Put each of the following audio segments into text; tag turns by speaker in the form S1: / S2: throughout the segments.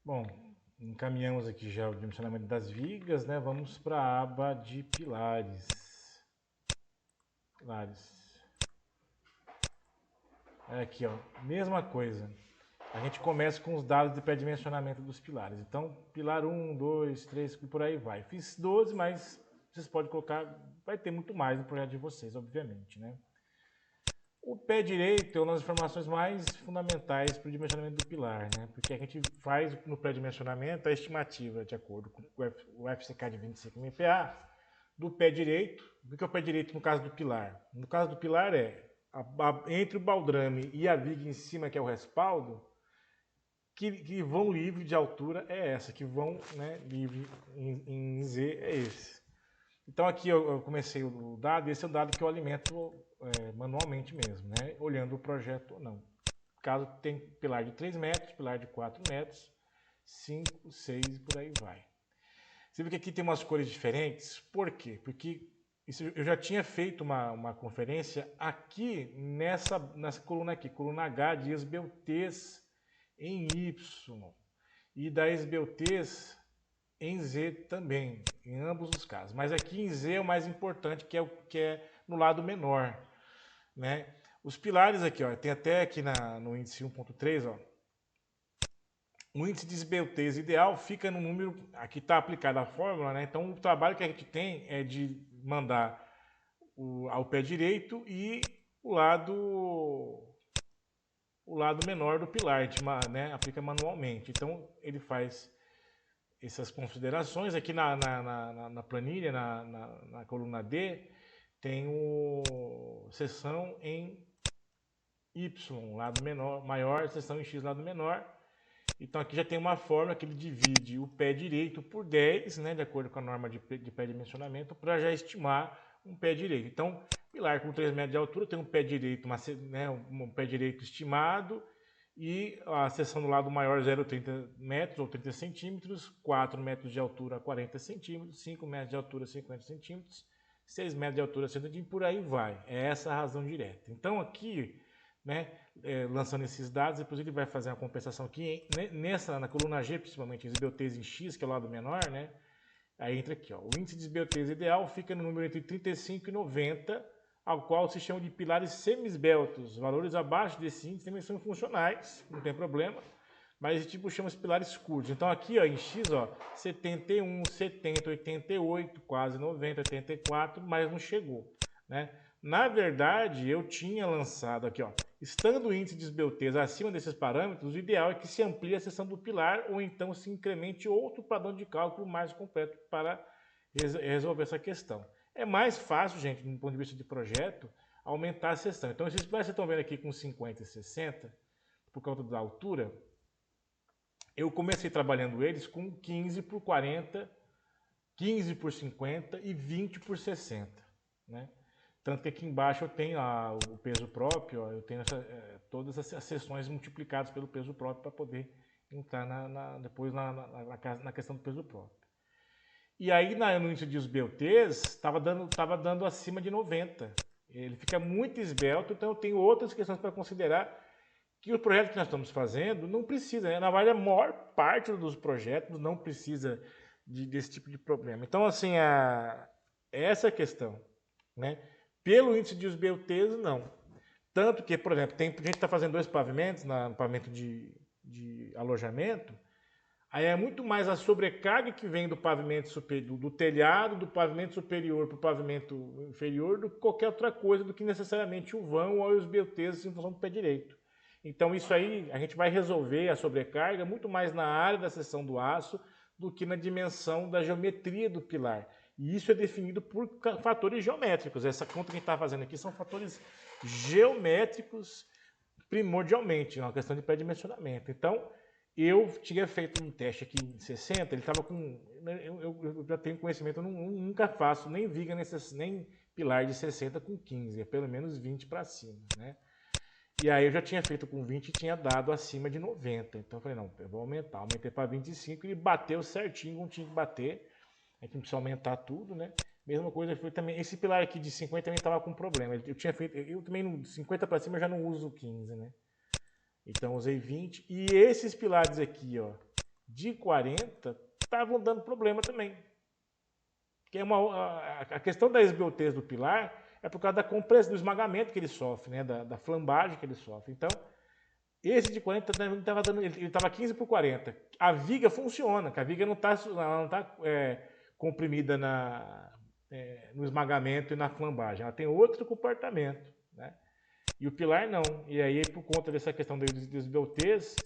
S1: Bom, encaminhamos aqui já o dimensionamento das vigas, né? Vamos para a aba de pilares. Aqui, ó, mesma coisa. A gente começa com os dados de pré-dimensionamento dos pilares. Então, pilar 1, 2, 3, por aí vai. Fiz 12, mas vocês podem colocar, vai ter muito mais no projeto de vocês, obviamente, né? O pé direito é uma das informações mais fundamentais para o dimensionamento do pilar, né? Porque a gente faz no pré-dimensionamento a estimativa, de acordo com o FCK de 25 MPa, do pé direito. O que é o pé direito no caso do pilar? No caso do pilar entre o baldrame e a viga em cima, que é o respaldo, que vão livre de altura é essa, que vão, né, livre em Z é esse. Então aqui eu comecei o dado, e esse é o dado que eu alimento manualmente mesmo, né, olhando o projeto ou não. Caso tem pilar de 3 metros, pilar de 4 metros, 5, 6 e por aí vai. Você vê que aqui tem umas cores diferentes, por quê? Porque eu já tinha feito uma conferência aqui nessa coluna aqui, coluna H de esbeltez em Y e da esbeltez em Z também, em ambos os casos. Mas aqui em Z é o mais importante, que é no lado menor, né? Os pilares aqui, ó, tem até aqui no índice 1.3, ó, o índice de esbeltez ideal fica no número, aqui está aplicada a fórmula, né? Então o trabalho que a gente tem é de mandar ao pé direito e o lado menor do pilar, a gente, né, aplica manualmente. Então ele faz essas considerações. Aqui na planilha, na coluna D, tem seção em Y, lado menor, maior, seção em X, lado menor. Então aqui já tem uma fórmula que ele divide o pé direito por 10, né, de acordo com a norma de pé dimensionamento, para já estimar um pé direito. Então, pilar com 3 metros de altura tem um pé direito, um pé direito estimado, e a seção do lado maior 0,30 metros ou 30 centímetros, 4 metros de altura 40 centímetros, 5 metros de altura 50 centímetros, 6 metros de altura 100 centímetros, por aí vai. É essa a razão direta. Então aqui, né, lançando esses dados, depois ele vai fazer uma compensação aqui, na coluna G, principalmente esbeltez em X, que é o lado menor, né? Aí entra aqui, ó, o índice de esbeltez ideal fica no número entre 35 e 90, ao qual se chama de pilares semi-esbeltos. Valores abaixo desse índice também são funcionais, não tem problema, mas esse tipo chama de pilares curtos. Então aqui, ó, em X, ó, 71, 70, 88, quase 90, 84, mas não chegou, né? Na verdade, eu tinha lançado aqui, ó, estando o índice de esbeltez acima desses parâmetros, o ideal é que se amplie a seção do pilar ou então se incremente outro padrão de cálculo mais completo para resolver essa questão. É mais fácil, gente, do ponto de vista de projeto, aumentar a seção. Então, esses pilares que vocês estão vendo aqui com 50 e 60, por conta da altura, eu comecei trabalhando eles com 15 por 40, 15 por 50 e 20 por 60, né? Tanto que aqui embaixo eu tenho o peso próprio, ó, eu tenho todas as seções multiplicadas pelo peso próprio para poder entrar depois na questão do peso próprio. E aí no índice de esbeltez estava dando acima de 90. Ele fica muito esbelto, então eu tenho outras questões para considerar que o projeto que nós estamos fazendo não precisa, né? Na verdade, a maior parte dos projetos não precisa desse tipo de problema. Então, assim, essa questão, né? Pelo índice de esbeltez, não. Tanto que, por exemplo, a gente está fazendo 2 pavimentos, no pavimento de alojamento, aí é muito mais a sobrecarga que vem do pavimento superior, do telhado, do pavimento superior para o pavimento inferior, do que qualquer outra coisa, do que necessariamente o vão ou os esbeltezes em função do pé direito. Então isso aí a gente vai resolver a sobrecarga muito mais na área da seção do aço do que na dimensão da geometria do pilar. E isso é definido por fatores geométricos. Essa conta que a gente está fazendo aqui são fatores geométricos primordialmente, é uma questão de pré-dimensionamento. Então, eu tinha feito um teste aqui em 60, ele estava com... Eu já tenho conhecimento, eu nunca faço nem viga, nem pilar de 60 com 15, é pelo menos 20 para cima, né? E aí eu já tinha feito com 20 e tinha dado acima de 90. Então eu falei, não, eu vou aumentar. Aumentei para 25 e ele bateu certinho como tinha que bater. A gente não precisa aumentar tudo, né? Mesma coisa foi também. Esse pilar aqui de 50 também estava com problema. Eu tinha feito. Eu também no 50 para cima eu já não uso 15, né? Então usei 20. E esses pilares aqui, ó, de 40 estavam dando problema também. Que é a questão da esbeltez do pilar é por causa da compressão, do esmagamento que ele sofre, né? Da flambagem que ele sofre. Então, esse de 40 estava dando, ele estava 15 por 40. A viga funciona, que a viga não está comprimida no esmagamento e na flambagem. Ela tem outro comportamento, né? E o pilar não. E aí, por conta dessa questão da esbeltez,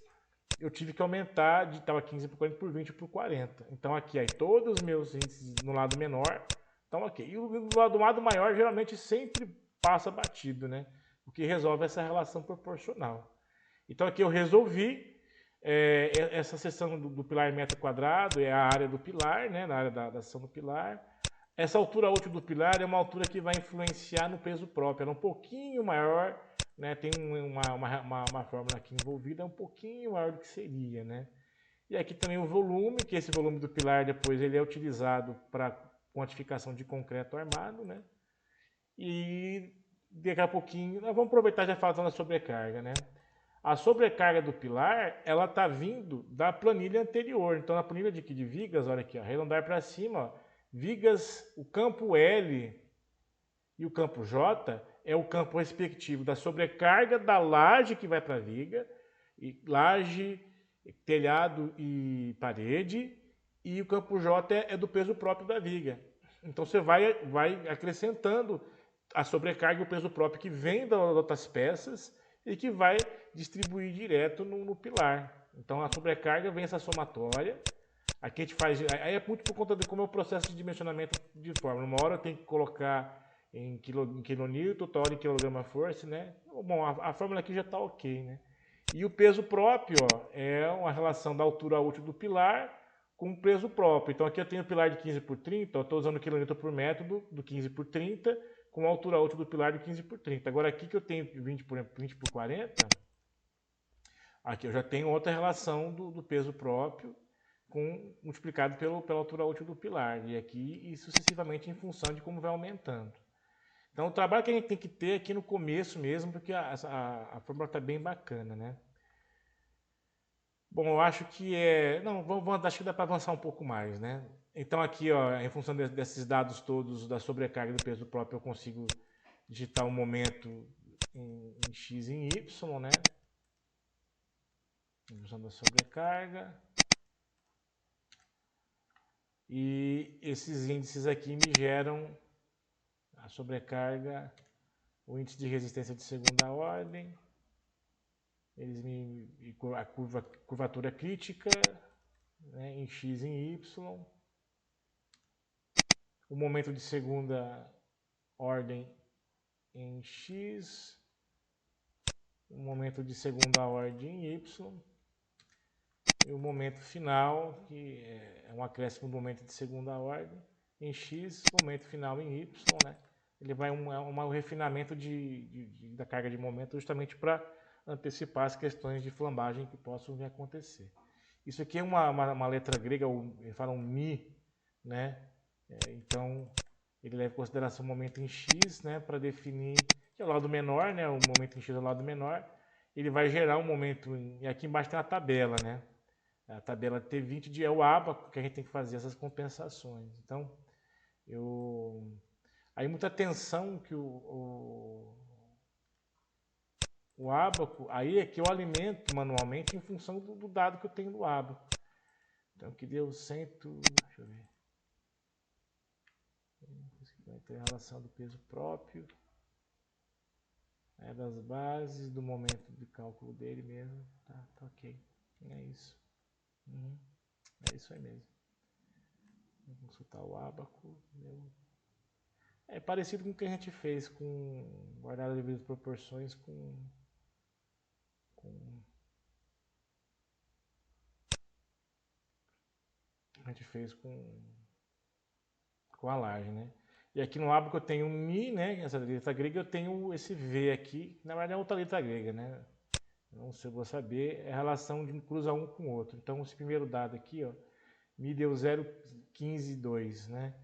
S1: eu tive que aumentar de estava 15 por 40 por 20 por 40. Então aqui, aí, todos os meus índices no lado menor estão ok. E do lado maior geralmente sempre passa batido, né? O que resolve essa relação proporcional. Então aqui eu resolvi essa seção do pilar metro quadrado, é a área do pilar, né? Na área da seção do pilar. Essa altura útil do pilar é uma altura que vai influenciar no peso próprio. Ela é um pouquinho maior, né? Tem uma fórmula aqui envolvida, é um pouquinho maior do que seria, né? E aqui também o volume, que esse volume do pilar depois ele é utilizado para quantificação de concreto armado, né? E daqui a pouquinho, nós vamos aproveitar já falando da sobrecarga, né? A sobrecarga do pilar, ela tá vindo da planilha anterior. Então, na planilha de vigas, olha aqui, ó, arredondar para cima, ó, vigas, o campo L e o campo J é o campo respectivo da sobrecarga da laje que vai para a viga, e laje, telhado e parede, e o campo J é do peso próprio da viga. Então você vai acrescentando a sobrecarga e o peso próprio que vem das outras peças e que vai distribuir direto no pilar. Então a sobrecarga vem essa somatória. Aqui a gente faz. Aí é muito por conta de como é o processo de dimensionamento de fórmula. Uma hora eu tenho que colocar em quilonewton, outra hora em quilograma-força, né? Bom, a fórmula aqui já está ok, né? E o peso próprio, ó, é uma relação da altura útil do pilar com o peso próprio. Então aqui eu tenho o pilar de 15 por 30, estou usando o quilonewton por metro do 15 por 30, com a altura útil do pilar de 15 por 30. Agora aqui que eu tenho 20 por 40, aqui eu já tenho outra relação do peso próprio multiplicado pela altura útil do pilar. E aqui e sucessivamente em função de como vai aumentando. Então o trabalho que a gente tem que ter aqui no começo mesmo, porque a fórmula está bem bacana, né? Bom, eu acho que acho que dá para avançar um pouco mais, né? Então aqui, ó, em função desses dados todos da sobrecarga do peso próprio, eu consigo digitar um momento em x e em y, né? Em função da sobrecarga. E esses índices aqui me geram a sobrecarga, o índice de resistência de segunda ordem, a curvatura crítica, né, em x e em y, o momento de segunda ordem em x, o momento de segunda ordem em y, e o momento final, que é um acréscimo do momento de segunda ordem, em x, momento final em y, né? Ele vai um refinamento da carga de momento justamente para antecipar as questões de flambagem que possam vir a acontecer. Isso aqui é uma letra grega, eles falam mi, né? Então, ele leva em consideração o momento em x, né? Para definir, que é o lado menor, né? O momento em x é o lado menor. Ele vai gerar um momento, e aqui embaixo tem a tabela, né? A tabela T20 é o ábaco que a gente tem que fazer essas compensações. Então, aí muita atenção que o ábaco, aí é que eu alimento manualmente em função do dado que eu tenho do ábaco. Então, que deu deixa eu ver. Vai ter a relação do peso próprio, das bases, do momento de cálculo dele mesmo. Tá ok. É isso. É isso aí mesmo. Vou consultar o ábaco. É parecido com o que a gente fez com guardado de devidas proporções a gente fez com a laje, né? E aqui no ábaco eu tenho mi, né? Essa letra grega, eu tenho esse v aqui, na verdade é outra letra grega, né? Não sei, eu vou saber, é a relação de cruzar um com o outro. Então esse primeiro dado aqui, ó, mi deu 0,15,2, né?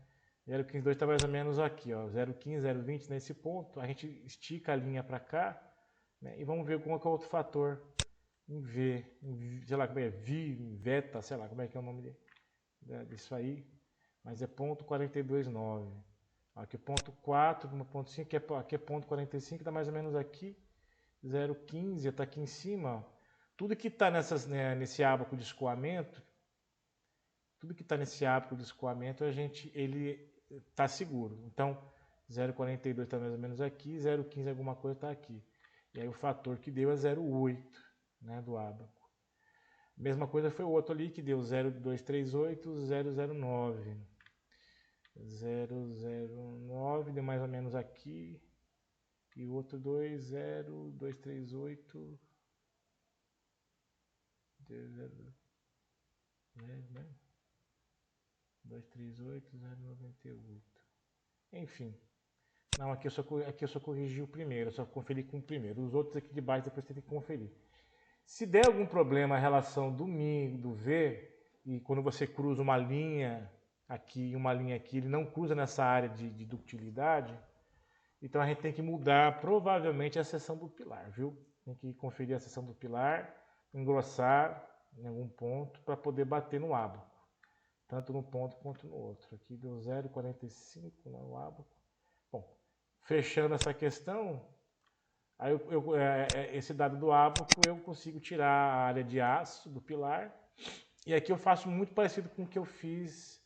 S1: 0,15,2 está mais ou menos aqui, ó, 0,15, 0,20 nesse ponto. A gente estica a linha para cá, né? E vamos ver qual é o outro fator em V, sei lá como é, Veta, sei lá como é que é o nome disso aí, mas é ponto 42,9. Aqui é ponto 4, ponto 5, aqui é ponto 45, está mais ou menos aqui, 0,15, está aqui em cima. Ó. Tudo que está nesse ábaco de escoamento, ele está seguro. Então, 0,42 está mais ou menos aqui, 0,15 alguma coisa está aqui. E aí o fator que deu é 0,8, né, do ábaco. Mesma coisa foi o outro ali que deu 0,238, 0,09. 0,09 deu mais ou menos aqui. E o outro 2,0238. 238, 0,98. Enfim. Não, aqui eu só corrigi o primeiro, eu só conferi com o primeiro. Os outros aqui de baixo depois tem que conferir. Se der algum problema a relação do Mi, do V, e quando você cruza uma linha aqui e uma linha aqui, ele não cruza nessa área de ductilidade, então a gente tem que mudar provavelmente a seção do pilar, viu? Tem que conferir a seção do pilar, engrossar em algum ponto para poder bater no ábaco, tanto num ponto quanto no outro. Aqui deu 0,45 no ábaco. Bom, fechando essa questão, aí esse dado do ábaco eu consigo tirar a área de aço do pilar. E aqui eu faço muito parecido com o que eu fiz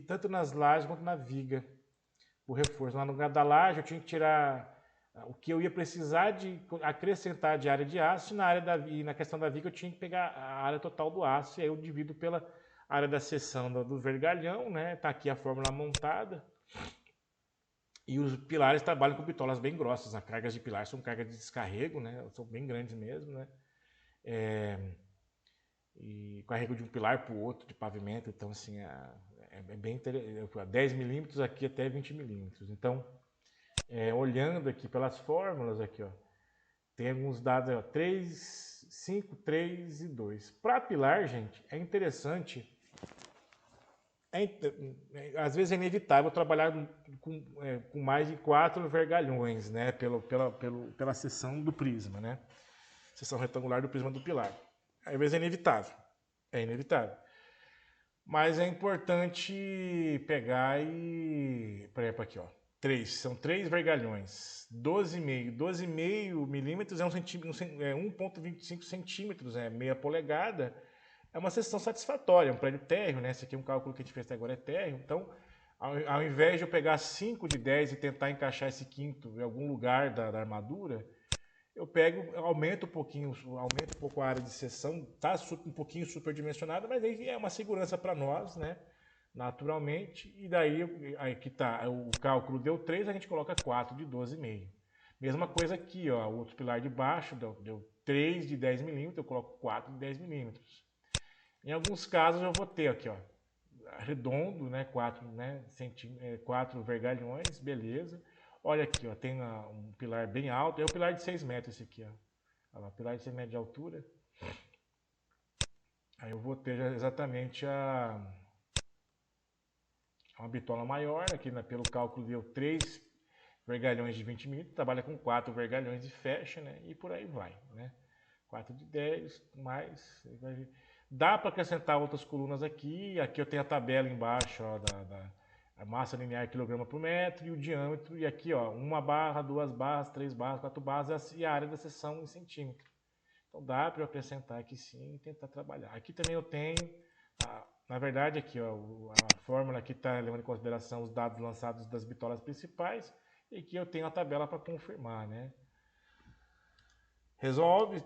S1: tanto nas lajes quanto na viga. O reforço. Lá no lugar da laje eu tinha que tirar o que eu ia precisar de acrescentar de área de aço e na questão da viga eu tinha que pegar a área total do aço. E aí eu divido pela área da seção do vergalhão, né? Tá aqui a fórmula montada. E os pilares trabalham com bitolas bem grossas. As cargas de pilar são cargas de descarrego, né? São bem grandes mesmo, né? E carrego de um pilar para o outro de pavimento. Então, assim, é bem interessante. 10 milímetros aqui até 20 milímetros. Então, olhando aqui pelas fórmulas, aqui, ó, tem alguns dados, ó, 3, 5, 3 e 2. Para pilar, gente, é interessante. Às vezes é inevitável trabalhar com mais de 4 vergalhões, né, pela seção do prisma, né, seção retangular do prisma do pilar. Às vezes é inevitável. Mas é importante pegar por exemplo, aqui, ó, são 3 vergalhões, 12,5 milímetros é 1,25 centímetros, meia polegada. É uma seção satisfatória, é um prédio térreo, né? Esse aqui é um cálculo que a gente fez até agora, é térreo. Então, ao invés de eu pegar 5 de 10 e tentar encaixar esse quinto em algum lugar da armadura, eu aumento um pouco a área de seção, tá um pouquinho superdimensionada, mas aí é uma segurança para nós, né? Naturalmente. E daí, aqui tá, o cálculo deu 3, a gente coloca 4 de 12,5. Mesma coisa aqui, ó, o outro pilar de baixo deu 3 de 10 milímetros, eu coloco 4 de 10 milímetros. Em alguns casos eu vou ter aqui, ó, redondo, né, 4 vergalhões, beleza. Olha aqui, ó, tem um pilar bem alto, é o pilar de 6 metros esse aqui, ó. Olha lá, pilar de 6 metros de altura. Aí eu vou ter exatamente uma bitola maior, aqui pelo cálculo deu 3 vergalhões de 20 milímetros, trabalha com 4 vergalhões e fecha, né, e por aí vai, né. 4 de 10, mais... Dá para acrescentar outras colunas aqui. Aqui eu tenho a tabela embaixo, ó, da massa linear quilograma por metro e o diâmetro. E aqui, ó, 1 barra, 2 barras, 3 barras, 4 barras e a área da seção em centímetro. Então dá para eu acrescentar aqui sim e tentar trabalhar. Aqui também eu tenho, na verdade aqui, ó, a fórmula aqui está levando em consideração os dados lançados das bitolas principais. E aqui eu tenho a tabela para confirmar, né? Resolve,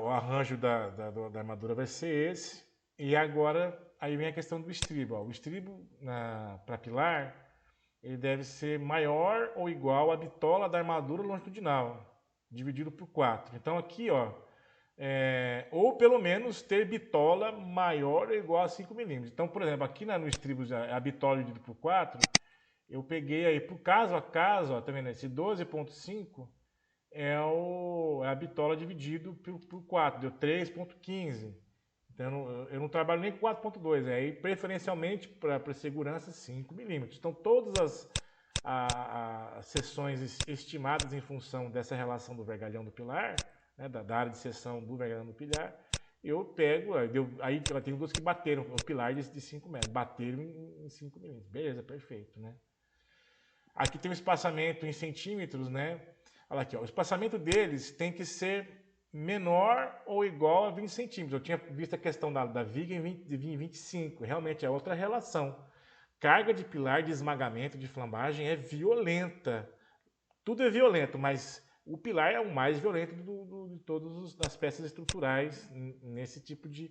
S1: o arranjo da armadura vai ser esse. E agora, aí vem a questão do estribo. Ó. O estribo para pilar, ele deve ser maior ou igual à bitola da armadura longitudinal, dividido por 4. Então aqui, ó, ou pelo menos ter bitola maior ou igual a 5 milímetros. Então, por exemplo, aqui no estribo, a bitola dividida por 4, eu peguei aí, por caso a caso, ó, tá vendo? Esse 12,5 é a bitola dividido por 4, deu 3,15. Então eu não trabalho nem com 4,2, aí preferencialmente para segurança 5 milímetros. Então todas as seções estimadas em função dessa relação do vergalhão do pilar né, da área de seção do vergalhão do pilar, eu pego, aí eu tenho duas que bateram o pilar de 5 metros, bateram em 5 milímetros, beleza, perfeito, né? Aqui tem um espaçamento em centímetros, né? Olha aqui, ó, o espaçamento deles tem que ser menor ou igual a 20 centímetros. Eu tinha visto a questão da viga em 25, realmente é outra relação. Carga de pilar de esmagamento, de flambagem é violenta. Tudo é violento, mas o pilar é o mais violento de todas as peças estruturais nesse tipo de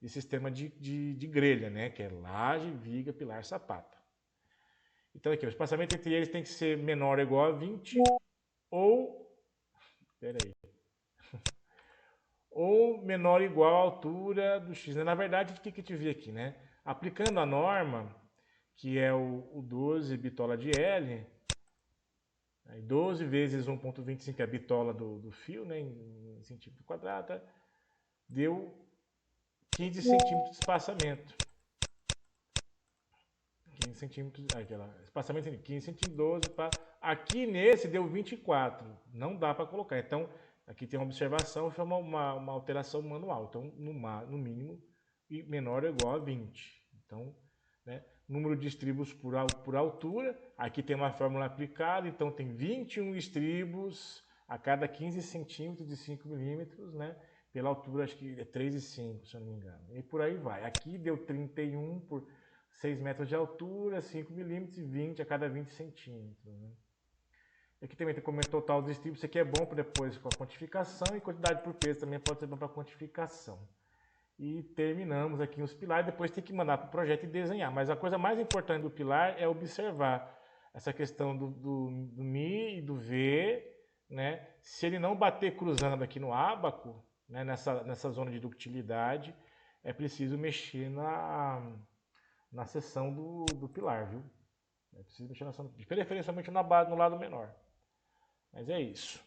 S1: sistema de grelha, né? Que é laje, viga, pilar, sapata. Então aqui, o espaçamento entre eles tem que ser menor ou igual a 20 ou, peraí, ou menor ou igual à altura do x. Na verdade, o que eu te vi aqui, né? Aplicando a norma, que é o 12 bitola de L, 12 vezes 1,25 é a bitola do fio, né, em centímetro quadrado, deu 15 centímetros de espaçamento. 15 centímetros, espaçamento 15 centímetros, 12 para... Aqui nesse deu 24, não dá para colocar. Então, aqui tem uma observação, foi uma alteração manual. Então, no mínimo, menor ou igual a 20. Então, né, número de estribos por altura, aqui tem uma fórmula aplicada, então tem 21 estribos a cada 15 centímetros de 5 milímetros, né? Pela altura, acho que é 3,5, se eu não me engano. E por aí vai. Aqui deu 31 por 6 metros de altura, 5 milímetros e 20 a cada 20 centímetros. Né? Aqui também tem como é total dos estribos, isso aqui é bom para depois com a quantificação, e quantidade por peso também pode ser bom para quantificação. E terminamos aqui os pilares, depois tem que mandar para o projeto e desenhar. Mas a coisa mais importante do pilar é observar essa questão do Mi e do V, né? Se ele não bater cruzando aqui no ábaco, né? nessa zona de ductilidade, é preciso mexer na seção do pilar, viu? É preciso mexer na seção, preferencialmente no lado menor. Mas é isso.